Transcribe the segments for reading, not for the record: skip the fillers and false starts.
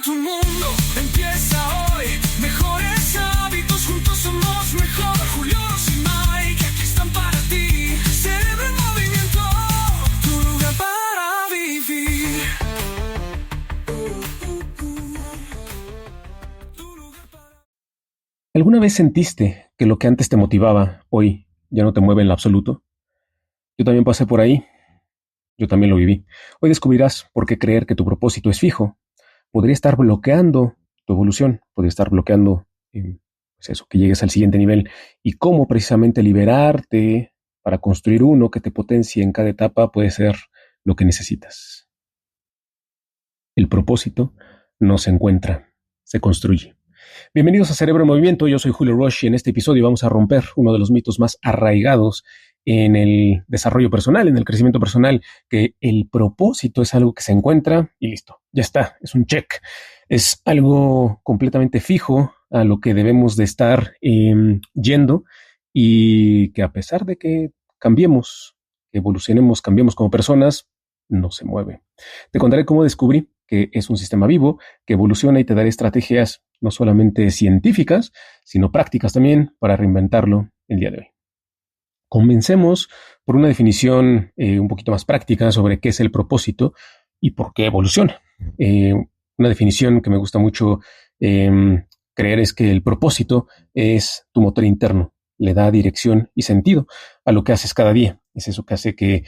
tu mundo empieza hoy. Mejores hábitos, juntos somos mejor. Julio y Mike, aquí están para ti. Cerebro en movimiento, tu lugar para vivir. ¿Alguna vez sentiste que lo que antes te motivaba, hoy ya no te mueve en lo absoluto? Yo también pasé por ahí, yo también lo viví. Hoy descubrirás por qué creer que tu propósito es fijo podría estar bloqueando tu evolución, podría estar bloqueando pues eso, que llegues al siguiente nivel y cómo precisamente liberarte para construir uno que te potencie en cada etapa puede ser lo que necesitas. El propósito no se encuentra, se construye. Bienvenidos a Cerebro en Movimiento, yo soy Julio Rush y en este episodio vamos a romper uno de los mitos más arraigados en el desarrollo personal, en el crecimiento personal, que el propósito es algo que se encuentra y listo, ya está, es un check. Es algo completamente fijo a lo que debemos de estar yendo y que a pesar de que cambiemos, que evolucionemos, cambiemos como personas, no se mueve. Te contaré cómo descubrí que es un sistema vivo, que evoluciona y te daré estrategias no solamente científicas, sino prácticas también para reinventarlo el día de hoy. Comencemos por una definición un poquito más práctica sobre qué es el propósito y por qué evoluciona. Una definición que me gusta mucho creer es que el propósito es tu motor interno, le da dirección y sentido a lo que haces cada día. Es eso que hace que,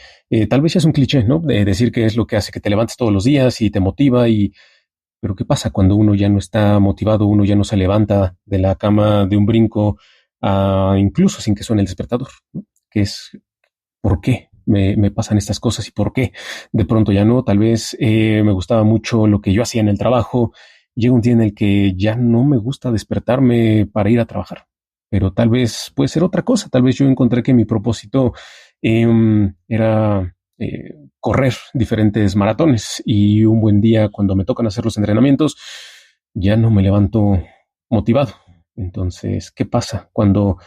tal vez ya es un cliché, ¿no? De decir que es lo que hace que te levantes todos los días y te motiva pero ¿qué pasa cuando uno ya no está motivado, uno ya no se levanta de la cama de un brinco, incluso sin que suene el despertador, ¿no? Que es, ¿por qué me pasan estas cosas y por qué de pronto ya no? Tal vez me gustaba mucho lo que yo hacía en el trabajo. Llega un día en el que ya no me gusta despertarme para ir a trabajar, pero tal vez puede ser otra cosa. Tal vez yo encontré que mi propósito era correr diferentes maratones y un buen día cuando me tocan hacer los entrenamientos ya no me levanto motivado. Entonces, ¿qué pasa cuando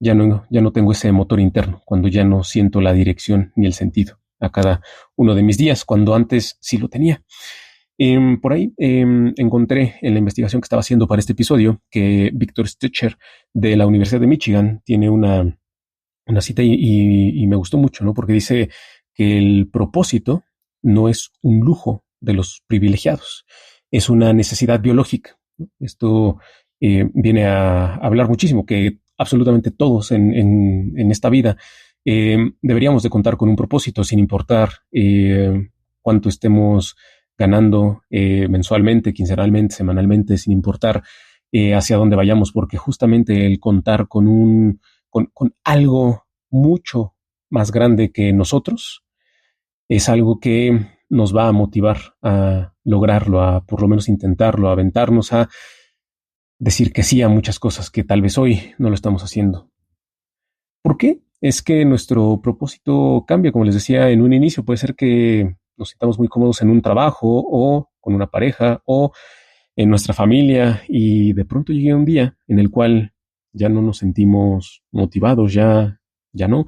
ya no tengo ese motor interno, cuando ya no siento la dirección ni el sentido a cada uno de mis días, cuando antes sí lo tenía? Por ahí encontré en la investigación que estaba haciendo para este episodio que Victor Stutcher de la Universidad de Michigan tiene una cita y me gustó mucho, ¿no? Porque dice que el propósito no es un lujo de los privilegiados, es una necesidad biológica, ¿no? Esto viene a hablar muchísimo, que absolutamente todos en esta vida deberíamos de contar con un propósito sin importar cuánto estemos ganando mensualmente, quincenalmente, semanalmente, sin importar hacia dónde vayamos, porque justamente el contar con algo mucho más grande que nosotros es algo que nos va a motivar a lograrlo, a por lo menos intentarlo, a aventarnos, a decir que sí a muchas cosas que tal vez hoy no lo estamos haciendo. ¿Por qué? Es que nuestro propósito cambia, como les decía en un inicio. Puede ser que nos sintamos muy cómodos en un trabajo o con una pareja o en nuestra familia y de pronto llegue un día en el cual ya no nos sentimos motivados, ya no.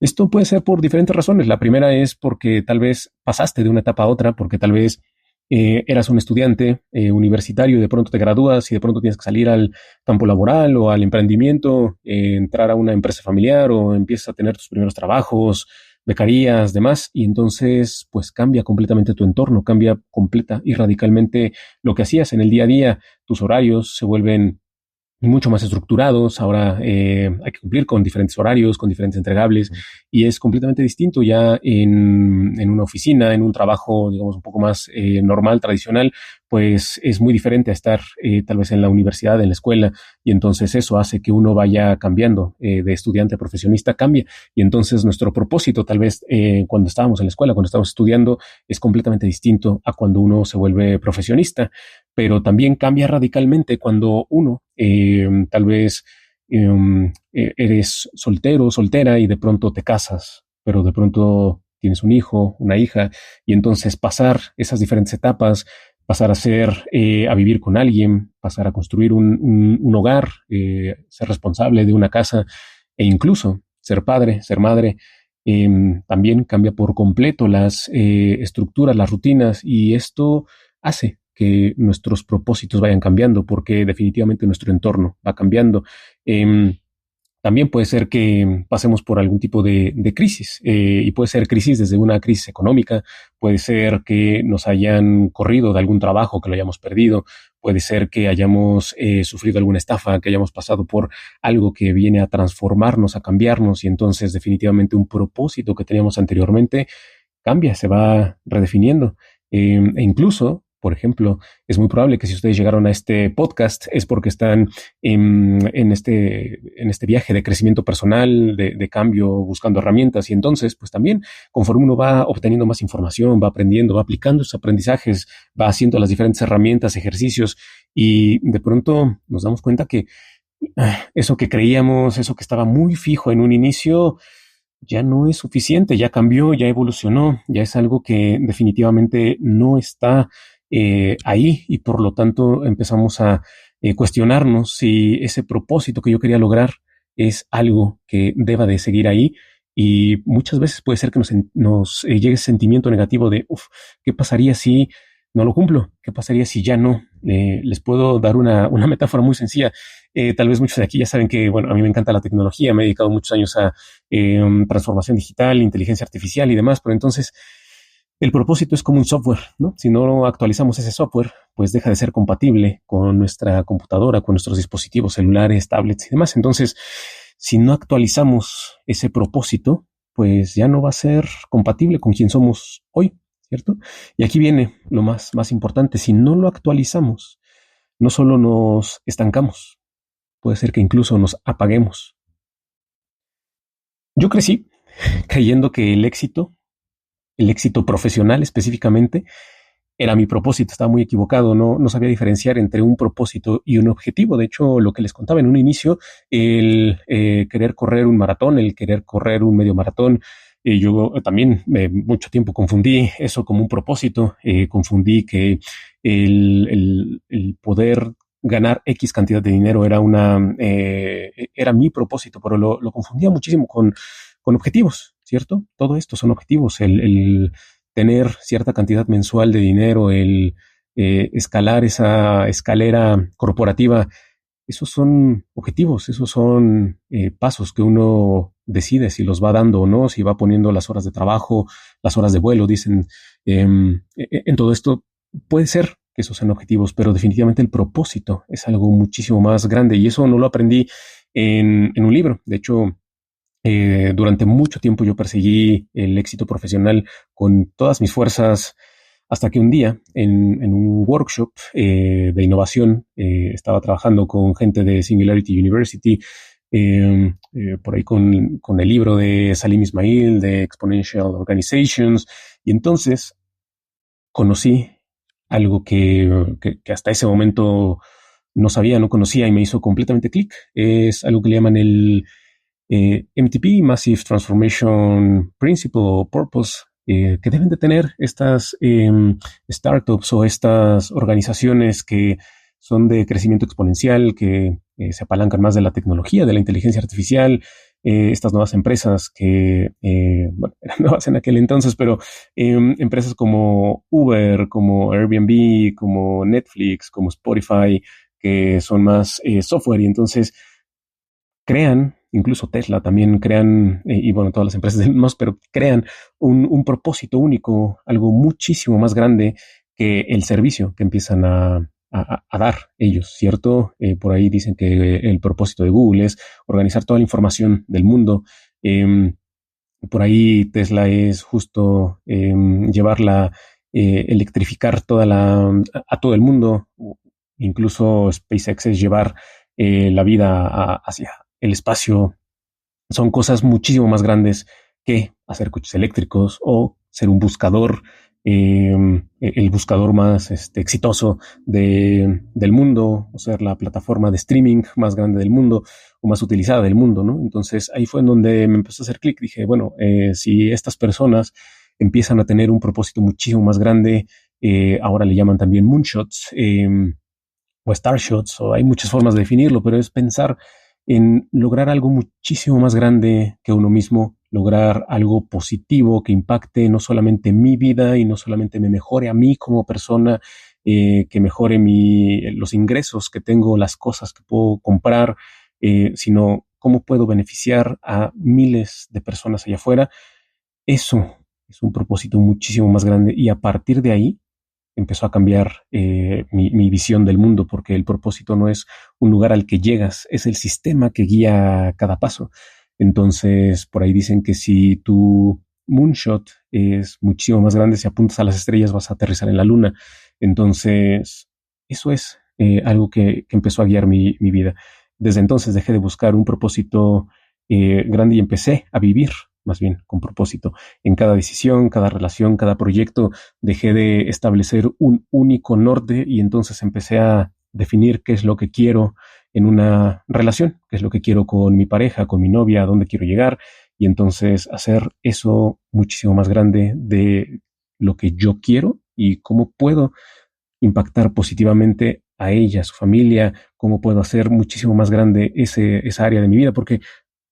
Esto puede ser por diferentes razones. La primera es porque tal vez pasaste de una etapa a otra, porque tal vez eras un estudiante universitario y de pronto te gradúas y de pronto tienes que salir al campo laboral o al emprendimiento, entrar a una empresa familiar o empiezas a tener tus primeros trabajos, becarías, demás, y entonces pues cambia completamente tu entorno, cambia completa y radicalmente lo que hacías en el día a día. Tus horarios se vuelven mucho más estructurados. Ahora hay que cumplir con diferentes horarios, con diferentes entregables, y es completamente distinto ya en una oficina, en un trabajo, digamos, un poco más normal, tradicional, pues es muy diferente a estar tal vez en la universidad, en la escuela, y entonces eso hace que uno vaya cambiando de estudiante a profesionista, cambia, y entonces nuestro propósito tal vez cuando estábamos en la escuela, cuando estábamos estudiando, es completamente distinto a cuando uno se vuelve profesionista, pero también cambia radicalmente cuando uno tal vez eres soltero, soltera y de pronto te casas, pero de pronto tienes un hijo, una hija, y entonces pasar esas diferentes etapas, pasar a vivir con alguien, pasar a construir un hogar, ser responsable de una casa e incluso ser padre, ser madre, también cambia por completo las estructuras, las rutinas, y esto hace que nuestros propósitos vayan cambiando, porque definitivamente nuestro entorno va cambiando. También puede ser que pasemos por algún tipo de crisis, y puede ser crisis desde una crisis económica, puede ser que nos hayan corrido de algún trabajo, que lo hayamos perdido, puede ser que hayamos sufrido alguna estafa, que hayamos pasado por algo que viene a transformarnos, a cambiarnos, y entonces definitivamente un propósito que teníamos anteriormente cambia, se va redefiniendo. E incluso, por ejemplo, es muy probable que si ustedes llegaron a este podcast es porque están en este viaje de crecimiento personal, de cambio, buscando herramientas. Y entonces, pues también, conforme uno va obteniendo más información, va aprendiendo, va aplicando esos aprendizajes, va haciendo las diferentes herramientas, ejercicios, y de pronto nos damos cuenta que eso que creíamos, eso que estaba muy fijo en un inicio, ya no es suficiente, ya cambió, ya evolucionó, ya es algo que definitivamente no está ahí, y por lo tanto empezamos a cuestionarnos si ese propósito que yo quería lograr es algo que deba de seguir ahí. Y muchas veces puede ser que nos llegue ese sentimiento negativo de, ¿qué pasaría si no lo cumplo? ¿Qué pasaría si ya no? Les puedo dar una metáfora muy sencilla. Tal vez muchos de aquí ya saben que, bueno, a mí me encanta la tecnología, me he dedicado muchos años a transformación digital, inteligencia artificial y demás, pero entonces el propósito es como un software, ¿no? Si no actualizamos ese software, pues deja de ser compatible con nuestra computadora, con nuestros dispositivos celulares, tablets y demás. Entonces, si no actualizamos ese propósito, pues ya no va a ser compatible con quien somos hoy, ¿cierto? Y aquí viene lo más importante. Si no lo actualizamos, no solo nos estancamos, puede ser que incluso nos apaguemos. Yo crecí creyendo que el éxito profesional específicamente, era mi propósito. Estaba muy equivocado, no sabía diferenciar entre un propósito y un objetivo. De hecho, lo que les contaba en un inicio, el querer correr un maratón, el querer correr un medio maratón, yo también mucho tiempo confundí eso como un propósito, confundí que el poder ganar X cantidad de dinero era mi propósito, pero lo confundía muchísimo con objetivos, ¿cierto? Todo esto son objetivos, el tener cierta cantidad mensual de dinero, el escalar esa escalera corporativa. Esos son objetivos, esos son pasos que uno decide si los va dando o no, si va poniendo las horas de trabajo, las horas de vuelo, dicen. En todo esto puede ser que esos sean objetivos, pero definitivamente el propósito es algo muchísimo más grande, y eso no lo aprendí en un libro. De hecho, durante mucho tiempo yo perseguí el éxito profesional con todas mis fuerzas, hasta que un día en un workshop de innovación, estaba trabajando con gente de Singularity University, por ahí con el libro de Salim Ismail de Exponential Organizations, y entonces conocí algo que hasta ese momento no sabía, no conocía, y me hizo completamente clic. Es algo que le llaman el MTP, Massive Transformation Principle o Purpose, que deben de tener estas startups o estas organizaciones que son de crecimiento exponencial, que se apalancan más de la tecnología, de la inteligencia artificial, estas nuevas empresas que, bueno, eran nuevas en aquel entonces, pero empresas como Uber, como Airbnb, como Netflix, como Spotify, que son más software, y entonces crean, incluso Tesla también crean, y bueno, todas las empresas del MOS, pero crean un propósito único, algo muchísimo más grande que el servicio que empiezan a dar ellos, ¿cierto? Por ahí dicen que el propósito de Google es organizar toda la información del mundo. Por ahí Tesla es justo llevarla, electrificar a todo el mundo. Incluso SpaceX es llevar la vida hacia el espacio. Son cosas muchísimo más grandes que hacer coches eléctricos o ser un buscador, el buscador más exitoso del mundo, o ser la plataforma de streaming más grande del mundo o más utilizada del mundo, ¿no? Entonces ahí fue en donde me empezó a hacer clic. Dije, bueno, si estas personas empiezan a tener un propósito muchísimo más grande, ahora le llaman también moonshots, o starshots, o hay muchas formas de definirlo, pero es pensar en lograr algo muchísimo más grande que uno mismo, lograr algo positivo que impacte no solamente mi vida y no solamente me mejore a mí como persona, que mejore los ingresos que tengo, las cosas que puedo comprar, sino cómo puedo beneficiar a miles de personas allá afuera. Eso es un propósito muchísimo más grande y a partir de ahí empezó a cambiar mi visión del mundo, porque el propósito no es un lugar al que llegas, es el sistema que guía cada paso. Entonces, por ahí dicen que si tu moonshot es muchísimo más grande, si apuntas a las estrellas vas a aterrizar en la luna. Entonces, eso es algo que empezó a guiar mi vida. Desde entonces dejé de buscar un propósito grande y empecé a vivir más bien con propósito. En cada decisión, cada relación, cada proyecto, dejé de establecer un único norte y entonces empecé a definir qué es lo que quiero en una relación, qué es lo que quiero con mi pareja, con mi novia, a dónde quiero llegar y entonces hacer eso muchísimo más grande de lo que yo quiero y cómo puedo impactar positivamente a ella, a su familia, cómo puedo hacer muchísimo más grande esa área de mi vida, porque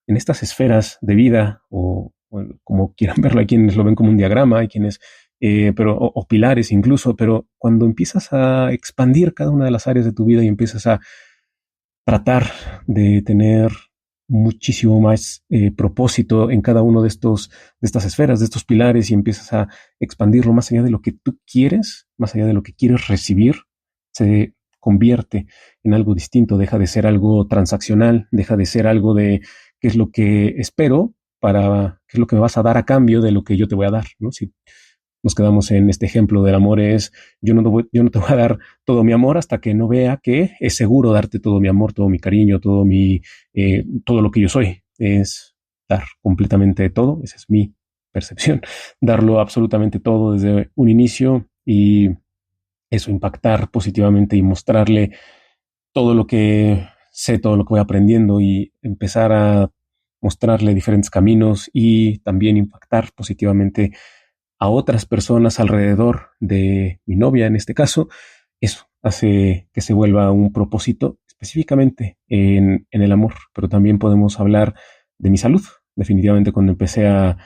en estas esferas de vida, o como quieran verlo, hay quienes lo ven como un diagrama, hay quienes, o pilares incluso, pero cuando empiezas a expandir cada una de las áreas de tu vida y empiezas a tratar de tener muchísimo más propósito en cada uno de estas esferas, de estos pilares, y empiezas a expandirlo más allá de lo que tú quieres, más allá de lo que quieres recibir, se convierte en algo distinto, deja de ser algo transaccional, deja de ser algo de qué es lo que espero para qué es lo que me vas a dar a cambio de lo que yo te voy a dar, ¿no? Si nos quedamos en este ejemplo del amor es, yo no te voy a dar todo mi amor hasta que no vea que es seguro darte todo mi amor, todo mi cariño, todo lo que yo soy. Es dar completamente todo, esa es mi percepción, darlo absolutamente todo desde un inicio y eso, impactar positivamente y mostrarle todo lo que sé, todo lo que voy aprendiendo y empezar a mostrarle diferentes caminos y también impactar positivamente a otras personas alrededor de mi novia, en este caso. Eso hace que se vuelva un propósito específicamente en el amor, pero también podemos hablar de mi salud. Definitivamente cuando empecé a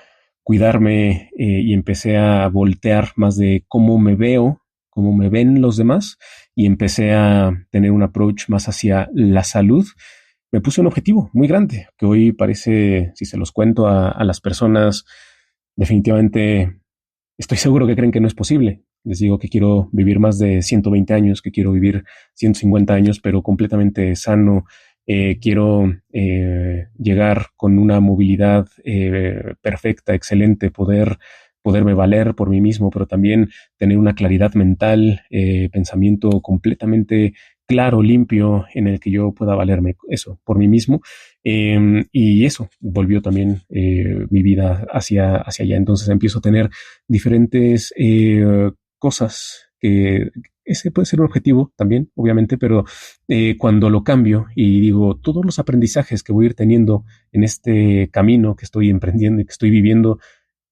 cuidarme y empecé a voltear más de cómo me veo, cómo me ven los demás y empecé a tener un approach más hacia la salud, me puse un objetivo muy grande que hoy parece, si se los cuento a las personas, definitivamente estoy seguro que creen que no es posible. Les digo que quiero vivir más de 120 años, que quiero vivir 150 años, pero completamente sano. Quiero llegar con una movilidad perfecta, excelente, poderme valer por mí mismo, pero también tener una claridad mental, pensamiento completamente claro, limpio, en el que yo pueda valerme eso por mí mismo. Y eso volvió también mi vida hacia allá. Entonces empiezo a tener diferentes cosas que ese puede ser un objetivo también, obviamente, pero cuando lo cambio y digo, todos los aprendizajes que voy a ir teniendo en este camino que estoy emprendiendo y que estoy viviendo,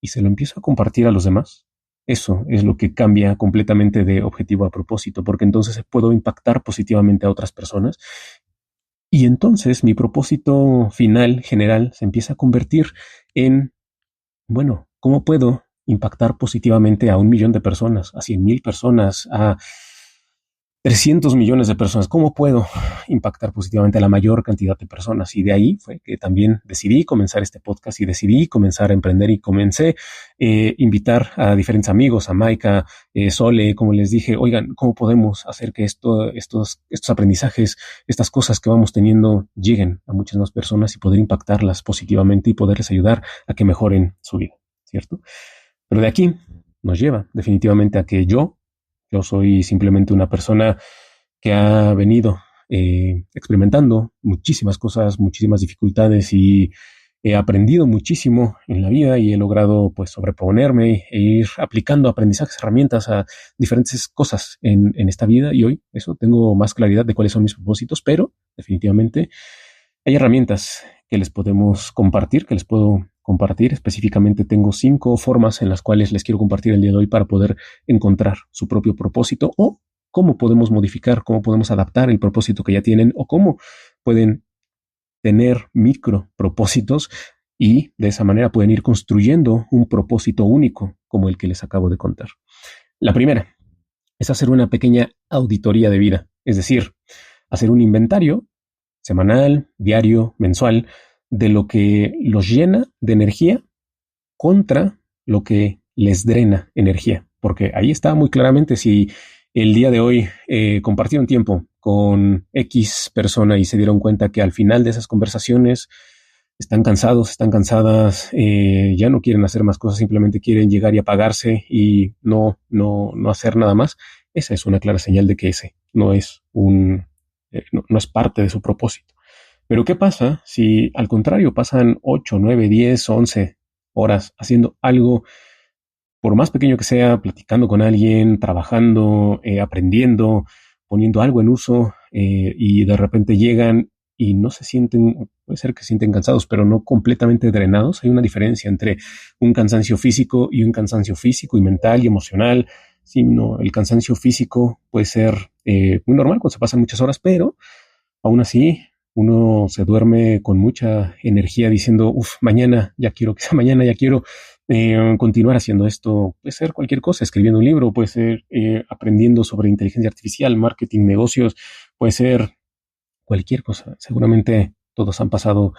y se lo empiezo a compartir a los demás, eso es lo que cambia completamente de objetivo a propósito, porque entonces puedo impactar positivamente a otras personas y entonces mi propósito final, general, se empieza a convertir en, bueno, ¿cómo puedo impactar positivamente a 1 millón de personas, a 100,000 personas, a 300 millones de personas? ¿Cómo puedo impactar positivamente a la mayor cantidad de personas? Y de ahí fue que también decidí comenzar este podcast y decidí comenzar a emprender y comencé a invitar a diferentes amigos, a Maika, Sole, como les dije, oigan, ¿cómo podemos hacer que estos aprendizajes, estas cosas que vamos teniendo lleguen a muchas más personas y poder impactarlas positivamente y poderles ayudar a que mejoren su vida, ¿cierto? Pero de aquí nos lleva definitivamente a que yo soy simplemente una persona que ha venido experimentando muchísimas cosas, muchísimas dificultades y he aprendido muchísimo en la vida y he logrado pues sobreponerme e ir aplicando aprendizajes, herramientas a diferentes cosas en esta vida y hoy eso tengo más claridad de cuáles son mis propósitos, pero definitivamente hay herramientas que les podemos compartir, que les puedo compartir. Específicamente tengo 5 formas en las cuales les quiero compartir el día de hoy para poder encontrar su propio propósito o cómo podemos modificar, cómo podemos adaptar el propósito que ya tienen o cómo pueden tener micro propósitos y de esa manera pueden ir construyendo un propósito único como el que les acabo de contar. La primera, es hacer una pequeña auditoría de vida, es decir, hacer un inventario semanal, diario, mensual, de lo que los llena de energía contra lo que les drena energía. Porque ahí está muy claramente si el día de hoy compartieron tiempo con X persona y se dieron cuenta que al final de esas conversaciones están cansados, están cansadas, ya no quieren hacer más cosas, simplemente quieren llegar y apagarse y no hacer nada más. Esa es una clara señal de que ese no es no es parte de su propósito. Pero ¿qué pasa si al contrario pasan 8, 9, 10, 11 horas haciendo algo, por más pequeño que sea, platicando con alguien, trabajando, aprendiendo, poniendo algo en uso, y de repente llegan y no se sienten, puede ser que se sienten cansados, pero no completamente drenados? Hay una diferencia entre un cansancio físico y un cansancio físico y mental y emocional. Sí, no, el cansancio físico puede ser muy normal cuando se pasan muchas horas, pero aún así uno se duerme con mucha energía diciendo, uff, mañana ya quiero que sea mañana, ya quiero continuar haciendo esto. Puede ser cualquier cosa, escribiendo un libro, puede ser aprendiendo sobre inteligencia artificial, marketing, negocios, puede ser cualquier cosa. Seguramente todos han pasado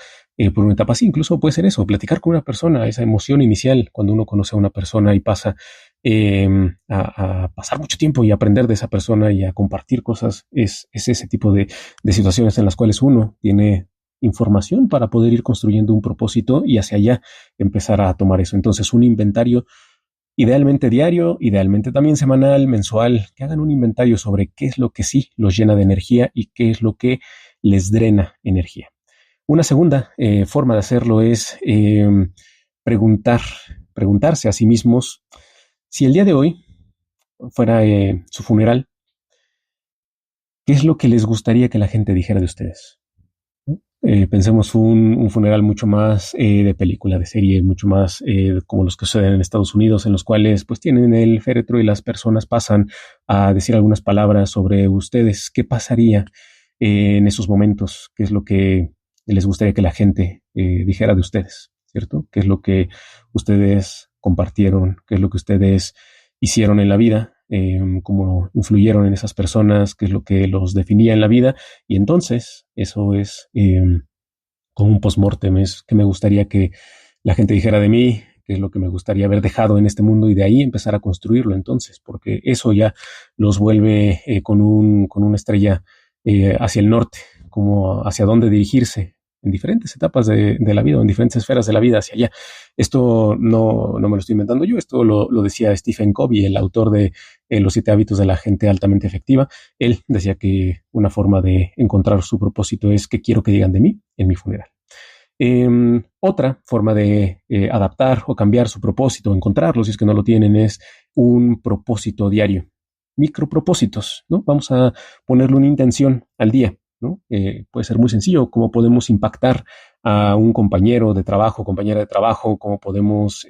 por una etapa así. Incluso puede ser eso, platicar con una persona, esa emoción inicial cuando uno conoce a una persona y pasa eh, a pasar mucho tiempo y aprender de esa persona y a compartir cosas. Es ese tipo de situaciones en las cuales uno tiene información para poder ir construyendo un propósito y hacia allá empezar a tomar eso. Entonces, un inventario idealmente diario, idealmente también semanal, mensual, que hagan un inventario sobre qué es lo que sí los llena de energía y qué es lo que les drena energía. Una segunda forma de hacerlo es preguntarse a sí mismos si el día de hoy fuera su funeral, ¿qué es lo que les gustaría que la gente dijera de ustedes? Pensemos un funeral mucho más de película, de serie, mucho más como los que suceden en Estados Unidos, en los cuales pues tienen el féretro y las personas pasan a decir algunas palabras sobre ustedes. ¿Qué pasaría en esos momentos? ¿Qué es lo que les gustaría que la gente dijera de ustedes? ¿Cierto? ¿Qué es lo que ustedes compartieron? ¿Qué es lo que ustedes hicieron en la vida? ¿Cómo influyeron en esas personas? ¿Qué es lo que los definía en la vida? Y entonces, eso es como un postmortem, es que me gustaría que la gente dijera de mí, qué es lo que me gustaría haber dejado en este mundo y de ahí empezar a construirlo entonces, porque eso ya los vuelve con una estrella hacia el norte, como hacia dónde dirigirse en diferentes etapas de la vida o en diferentes esferas de la vida hacia allá. Esto no me lo estoy inventando yo, esto lo decía Stephen Covey, el autor de Los 7 hábitos de la gente altamente efectiva. Él decía que una forma de encontrar su propósito es qué quiero que digan de mí en mi funeral. Otra forma de adaptar o cambiar su propósito, encontrarlo si es que no lo tienen, es un propósito diario. Micropropósitos, ¿no? Vamos a ponerle una intención al día, ¿no? Puede ser muy sencillo, cómo podemos impactar a un compañero de trabajo, compañera de trabajo, cómo podemos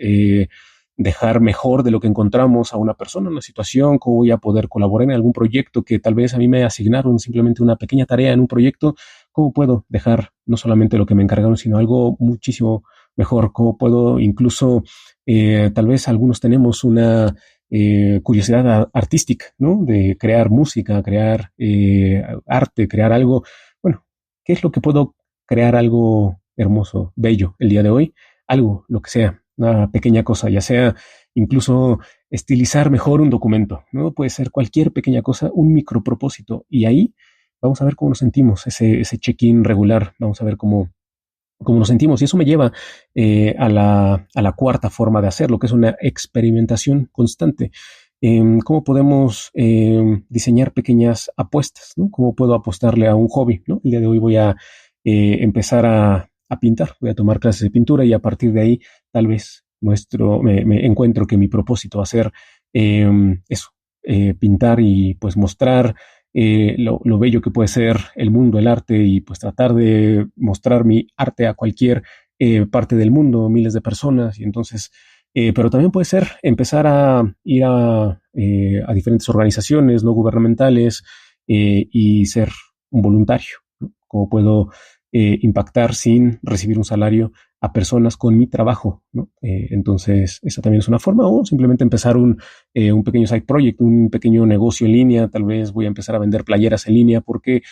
dejar mejor de lo que encontramos a una persona en una situación, cómo voy a poder colaborar en algún proyecto que tal vez a mí me asignaron simplemente una pequeña tarea en un proyecto, cómo puedo dejar no solamente lo que me encargaron, sino algo muchísimo mejor, cómo puedo incluso, tal vez algunos tenemos una curiosidad artística, ¿no? De crear música, crear arte, crear algo. Bueno, ¿qué es lo que puedo crear algo hermoso, bello el día de hoy? Algo, lo que sea, una pequeña cosa, ya sea incluso estilizar mejor un documento, ¿no? Puede ser cualquier pequeña cosa, un micropropósito. Y ahí vamos a ver cómo nos sentimos, ese check-in regular, vamos a ver cómo nos sentimos. Y eso me lleva a la cuarta forma de hacerlo, que es una experimentación constante. ¿Cómo podemos diseñar pequeñas apuestas? ¿No? ¿Cómo puedo apostarle a un hobby? ¿No? El día de hoy voy a empezar a pintar, voy a tomar clases de pintura y a partir de ahí tal vez me encuentro que mi propósito va a ser eso, pintar y pues mostrar lo bello que puede ser el mundo, el arte y pues tratar de mostrar mi arte a cualquier parte del mundo, miles de personas y entonces, pero también puede ser empezar a ir a diferentes organizaciones no gubernamentales y ser un voluntario, ¿no? Cómo puedo impactar sin recibir un salario a personas con mi trabajo, ¿no? Entonces, esa también es una forma, o simplemente empezar un pequeño side project, un pequeño negocio en línea. Tal vez voy a empezar a vender playeras en línea porque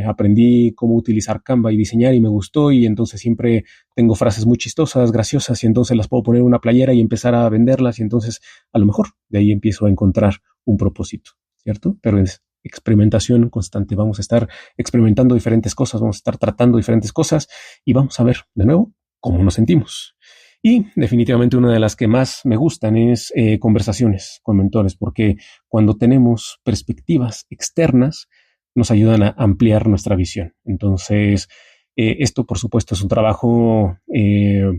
aprendí cómo utilizar Canva y diseñar y me gustó, y entonces siempre tengo frases muy chistosas, graciosas, y entonces las puedo poner en una playera y empezar a venderlas, y entonces a lo mejor de ahí empiezo a encontrar un propósito, ¿cierto? Pero es experimentación constante. Vamos a estar experimentando diferentes cosas, vamos a estar tratando diferentes cosas y vamos a ver de nuevo cómo nos sentimos. Y definitivamente una de las que más me gustan es conversaciones con mentores, porque cuando tenemos perspectivas externas nos ayudan a ampliar nuestra visión. Entonces, esto, por supuesto, es un trabajo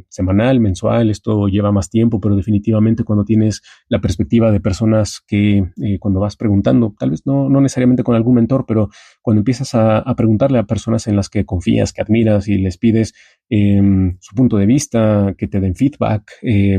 semanal, mensual. Esto lleva más tiempo, pero definitivamente cuando tienes la perspectiva de personas que cuando vas preguntando, tal vez no necesariamente con algún mentor, pero cuando empiezas a preguntarle a personas en las que confías, que admiras, y les pides su punto de vista, que te den feedback,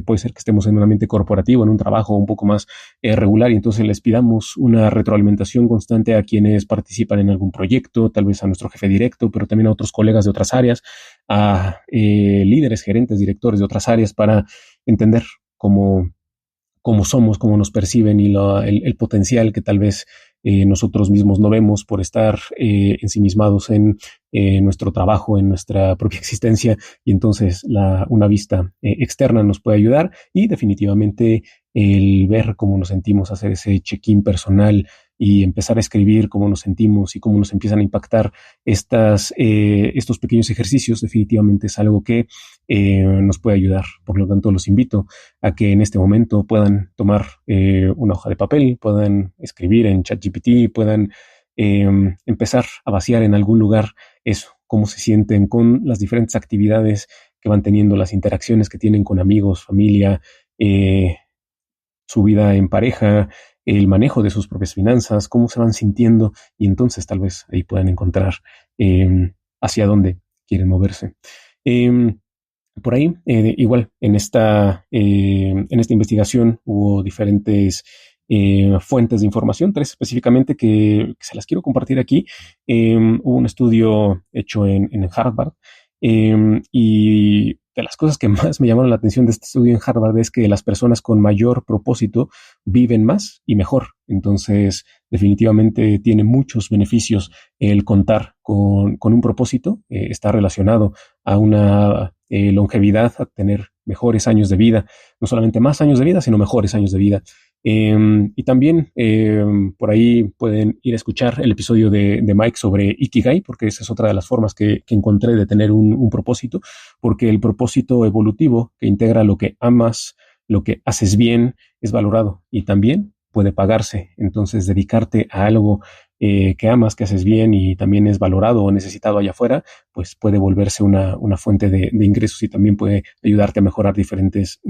puede ser que estemos en un ambiente corporativo, en un trabajo un poco más regular, y entonces les pidamos una retroalimentación constante a quienes participan en algún proyecto, tal vez a nuestro jefe directo, pero también a otros colegas de otras áreas, a líderes, gerentes, directores de otras áreas, para entender cómo somos, cómo nos perciben, y el potencial que tal vez nosotros mismos no vemos por estar ensimismados en nuestro trabajo, en nuestra propia existencia. Y entonces una vista externa nos puede ayudar, y definitivamente el ver cómo nos sentimos, hacer ese check-in personal y empezar a escribir cómo nos sentimos y cómo nos empiezan a impactar estos pequeños ejercicios, definitivamente es algo que nos puede ayudar. Por lo tanto, los invito a que en este momento puedan tomar una hoja de papel, puedan escribir en ChatGPT, puedan empezar a vaciar en algún lugar eso, cómo se sienten con las diferentes actividades que van teniendo, las interacciones que tienen con amigos, familia, su vida en pareja, el manejo de sus propias finanzas, cómo se van sintiendo, y entonces tal vez ahí puedan encontrar hacia dónde quieren moverse. Por ahí, igual, en esta investigación hubo diferentes fuentes de información, 3 específicamente que se las quiero compartir aquí. Hubo un estudio hecho en Harvard, y de las cosas que más me llamaron la atención de este estudio en Harvard es que las personas con mayor propósito viven más y mejor. Entonces, definitivamente tiene muchos beneficios el contar con un propósito. Está relacionado a una longevidad, a tener mejores años de vida, no solamente más años de vida, sino mejores años de vida. Y también por ahí pueden ir a escuchar el episodio de Mike sobre Ikigai, porque esa es otra de las formas que encontré de tener un propósito, porque el propósito evolutivo que integra lo que amas, lo que haces bien, es valorado y también puede pagarse. Entonces, dedicarte a algo que amas, que haces bien y también es valorado o necesitado allá afuera, pues puede volverse una fuente de ingresos, y también puede ayudarte a mejorar diferentes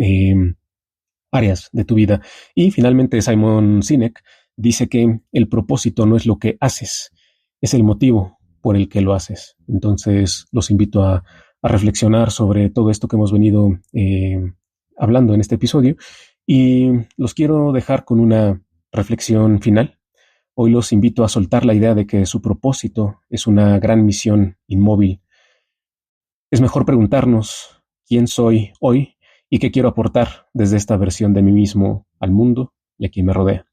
áreas de tu vida. Y finalmente, Simon Sinek dice que el propósito no es lo que haces, es el motivo por el que lo haces. Entonces, los invito a reflexionar sobre todo esto que hemos venido hablando en este episodio, y los quiero dejar con una reflexión final. Hoy los invito a soltar la idea de que su propósito es una gran misión inmóvil. Es mejor preguntarnos quién soy hoy y qué quiero aportar desde esta versión de mí mismo al mundo y a quien me rodea.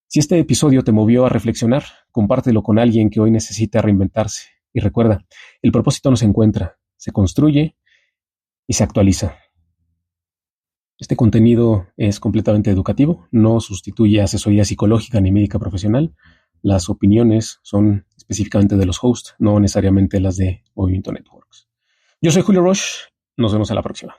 Si este episodio te movió a reflexionar, compártelo con alguien que hoy necesita reinventarse. Y recuerda, el propósito no se encuentra, se construye y se actualiza. Este contenido es completamente educativo, no sustituye asesoría psicológica ni médica profesional. Las opiniones son específicamente de los hosts, no necesariamente las de Movimiento Networks. Yo soy Julio Roche, nos vemos a la próxima.